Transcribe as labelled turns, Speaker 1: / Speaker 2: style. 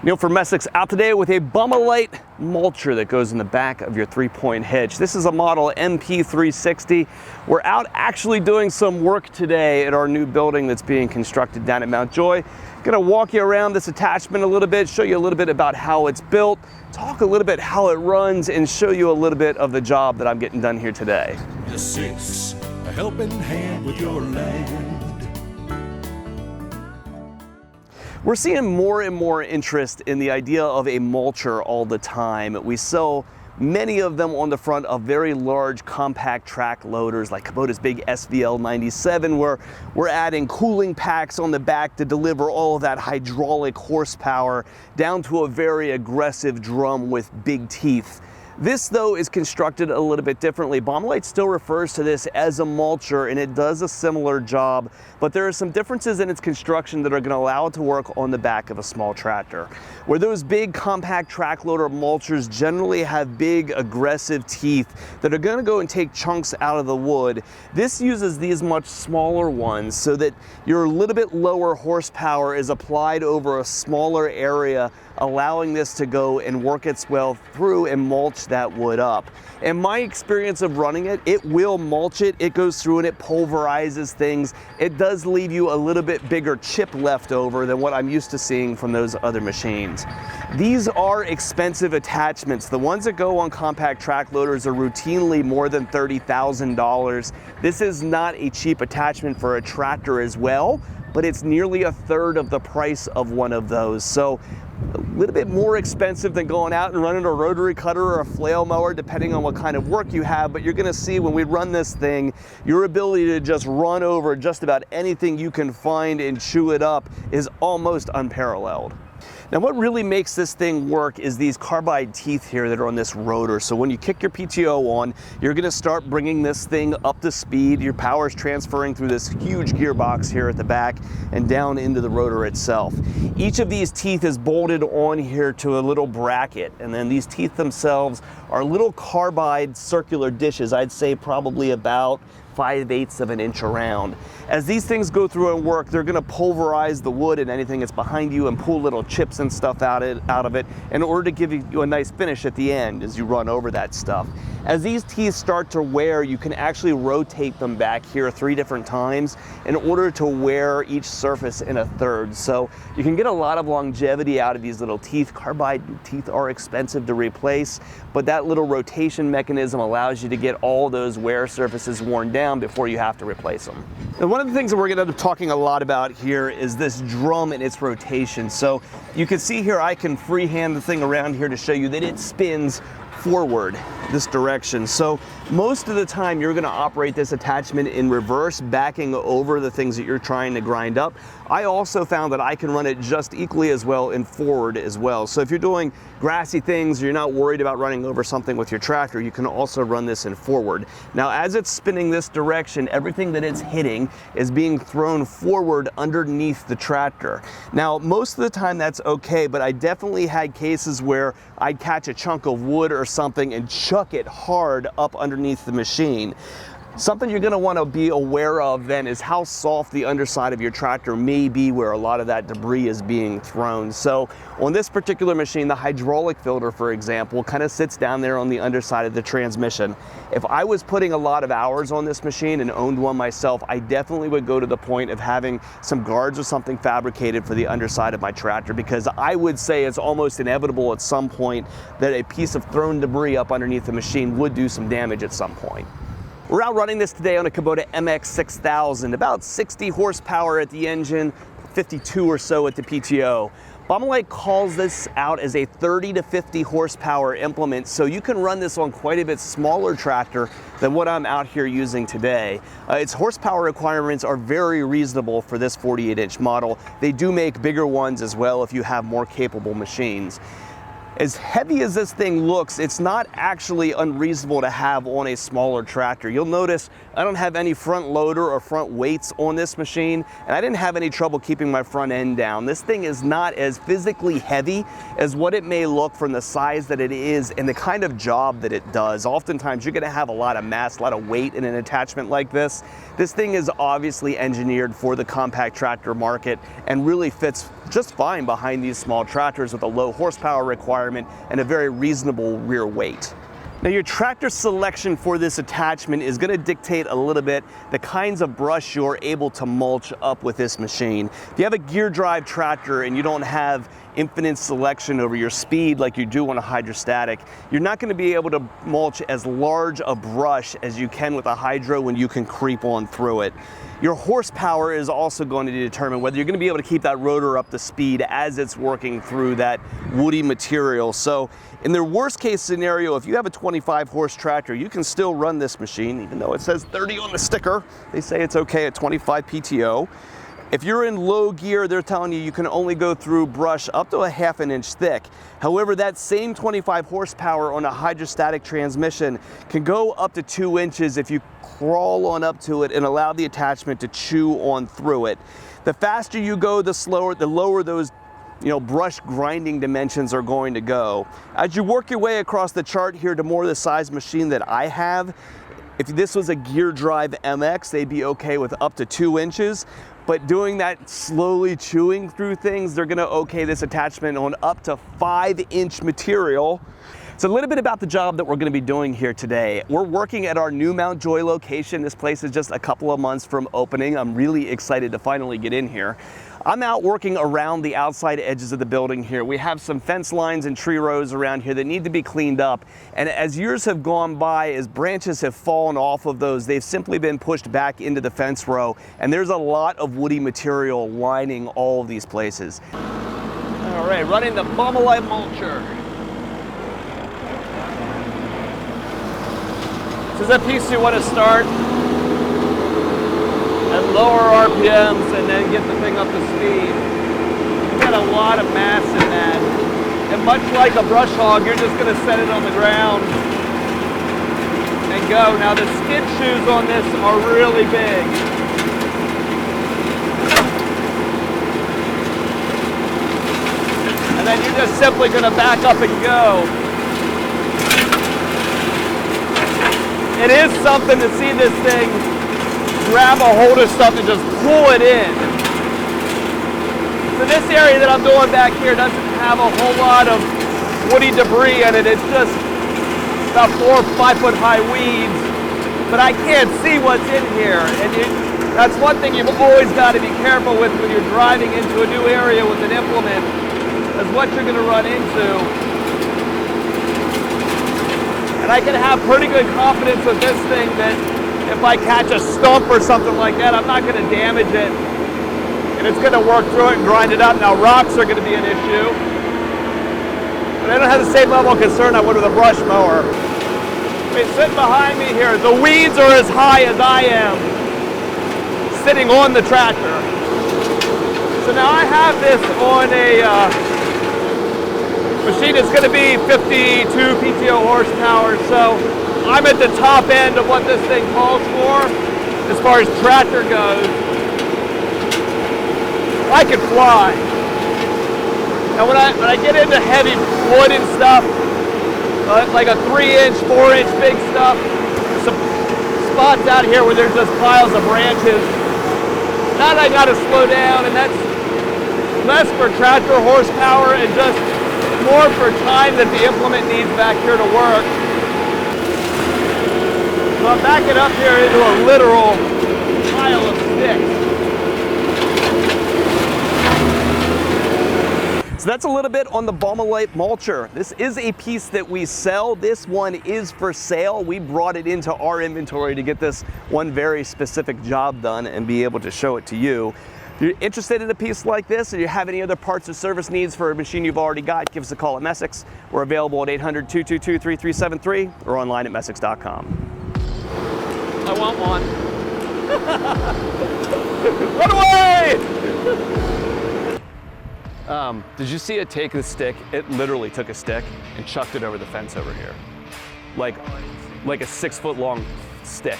Speaker 1: Neil from Essex out today with a BaumaLight mulcher that goes in the back of your 3-point hedge. This is a model MP360. We're out actually doing some work today at our new building that's being constructed down at Mount Joy. Gonna walk you around this attachment a little bit, show you a little bit about how it's built, talk a little bit how it runs, and show you a little bit of the job that I'm getting done here today.
Speaker 2: Essex, a helping hand with your land.
Speaker 1: We're seeing more and more interest in the idea of a mulcher all the time. We sell many of them on the front of very large compact track loaders like Kubota's big SVL 97, where we're adding cooling packs on the back to deliver all of that hydraulic horsepower down to a very aggressive drum with big teeth. This, though, is constructed a little bit differently. BaumaLight still refers to this as a mulcher, and it does a similar job, but there are some differences in its construction that are going to allow it to work on the back of a small tractor. Where those big compact track loader mulchers generally have big aggressive teeth that are going to go and take chunks out of the wood, this uses these much smaller ones so that your little bit lower horsepower is applied over a smaller area, allowing this to go and work its way through and mulch that wood up. In my experience of running it, it will mulch it. It goes through and it pulverizes things. It does leave you a little bit bigger chip left over than what I'm used to seeing from those other machines. These are expensive attachments. The ones that go on compact track loaders are routinely more than $30,000. This is not a cheap attachment for a tractor as well, but it's nearly a third of the price of one of those. So a little bit more expensive than going out and running a rotary cutter or a flail mower, depending on what kind of work you have. But you're gonna see when we run this thing, your ability to just run over just about anything you can find and chew it up is almost unparalleled. Now, what really makes this thing work is these carbide teeth here that are on this rotor. So when you kick your PTO on, you're gonna start bringing this thing up to speed. Your power is transferring through this huge gearbox here at the back and down into the rotor itself. Each of these teeth is bolted on here to a little bracket, and then these teeth themselves are little carbide circular dishes. I'd say probably about 5/8 of an inch around. As these things go through and work, they're gonna pulverize the wood and anything that's behind you and pull little chips and stuff out of it in order to give you a nice finish at the end as you run over that stuff. As these teeth start to wear, you can actually rotate them back here 3 different times in order to wear each surface in a third. So you can get a lot of longevity out of these little teeth. Carbide teeth are expensive to replace, but that little rotation mechanism allows you to get all those wear surfaces worn down before you have to replace them. And one of the things that we're going to end up talking a lot about here is this drum and its rotation. So you can see here I can freehand the thing around here to show you that it spins forward this direction. So most of the time you're going to operate this attachment in reverse, backing over the things that you're trying to grind up. I also found that I can run it just equally as well in forward as well. So if you're doing grassy things, you're not worried about running over something with your tractor, you can also run this in forward. Now, as it's spinning this direction, everything that it's hitting is being thrown forward underneath the tractor. Now, most of the time that's okay, but I definitely had cases where I'd catch a chunk of wood or something and chuck it hard up underneath the machine. Something you're going to want to be aware of then is how soft the underside of your tractor may be where a lot of that debris is being thrown. So on this particular machine, the hydraulic filter, for example, kind of sits down there on the underside of the transmission. If I was putting a lot of hours on this machine and owned one myself, I definitely would go to the point of having some guards or something fabricated for the underside of my tractor, because I would say it's almost inevitable at some point that a piece of thrown debris up underneath the machine would do some damage at some point. We're out running this today on a Kubota MX6000, about 60 horsepower at the engine, 52 or so at the PTO. BaumaLight calls this out as a 30 to 50 horsepower implement, so you can run this on quite a bit smaller tractor than what I'm out here using today. Its horsepower requirements are very reasonable for this 48-inch model. They do make bigger ones as well if you have more capable machines. As heavy as this thing looks, it's not actually unreasonable to have on a smaller tractor. You'll notice I don't have any front loader or front weights on this machine, and I didn't have any trouble keeping my front end down. This thing is not as physically heavy as what it may look from the size that it is and the kind of job that it does. Oftentimes you're gonna have a lot of mass, a lot of weight in an attachment like this. This thing is obviously engineered for the compact tractor market and really fits just fine behind these small tractors with a low horsepower requirement and a very reasonable rear weight. Now your tractor selection for this attachment is going to dictate a little bit the kinds of brush you're able to mulch up with this machine. If you have a gear drive tractor and you don't have infinite selection over your speed like you do on a hydrostatic, you're not going to be able to mulch as large a brush as you can with a hydro when you can creep on through it. Your horsepower is also going to determine whether you're going to be able to keep that rotor up to speed as it's working through that woody material. So in the worst case scenario, if you have a 25 horse tractor, you can still run this machine, even though it says 30 on the sticker. They say it's okay at 25 PTO. If you're in low gear, they're telling you you can only go through brush up to a ½ an inch thick. However, that same 25 horsepower on a hydrostatic transmission can go up to 2 inches if you crawl on up to it and allow the attachment to chew on through it. The faster you go, the lower those brush grinding dimensions are going to go. As you work your way across the chart here to more the size machine that I have, if this was a gear drive MX, they'd be okay with up to 2 inches. But doing that slowly chewing through things, they're gonna okay this attachment on up to 5-inch material. So a little bit about the job that we're gonna be doing here today. We're working at our new Mount Joy location. This place is just a couple of months from opening. I'm really excited to finally get in here. I'm out working around the outside edges of the building here. We have some fence lines and tree rows around here that need to be cleaned up. And as years have gone by, as branches have fallen off of those, they've simply been pushed back into the fence row. And there's a lot of woody material lining all of these places. All right, running the BaumaLight Mulcher. This is a piece you want to start at lower RPMs and then get the thing up to speed. You've got a lot of mass in that. And much like a brush hog, you're just going to set it on the ground and go. Now the skid shoes on this are really big. And then you're just simply going to back up and go. It is something to see this thing grab a hold of stuff and just pull it in. So this area that I'm doing back here doesn't have a whole lot of woody debris in it. It's just about 4 or 5 foot high weeds, but I can't see what's in here. And that's one thing you've always got to be careful with when you're driving into a new area with an implement, is what you're going to run into. And I can have pretty good confidence with this thing that if I catch a stump or something like that, I'm not going to damage it. And it's going to work through it and grind it up. Now rocks are going to be an issue. But I don't have the same level of concern I would with a brush mower. I mean, sitting behind me here, the weeds are as high as I am sitting on the tractor. So now I have this on a machine that's going to be 52 PTO horsepower, so I'm at the top end of what this thing calls for as far as tractor goes. I can fly. Now when I get into heavy wood and stuff, like a 3-inch, 4-inch big stuff, there's some spots out here where there's just piles of branches. Now I got to slow down, and that's less for tractor horsepower and just more for time that the implement needs back here to work. So I'm backing up here into a literal pile of sticks. So that's a little bit on the BaumaLight Mulcher. This is a piece that we sell. This one is for sale. We brought it into our inventory to get this one very specific job done and be able to show it to you. If you're interested in a piece like this, or you have any other parts or service needs for a machine you've already got, give us a call at Messick's. We're available at 800-222-3373 or online at messicks.com. I want one. Run away! Did you see it take the stick? It literally took a stick and chucked it over the fence over here. Like a 6 foot long stick.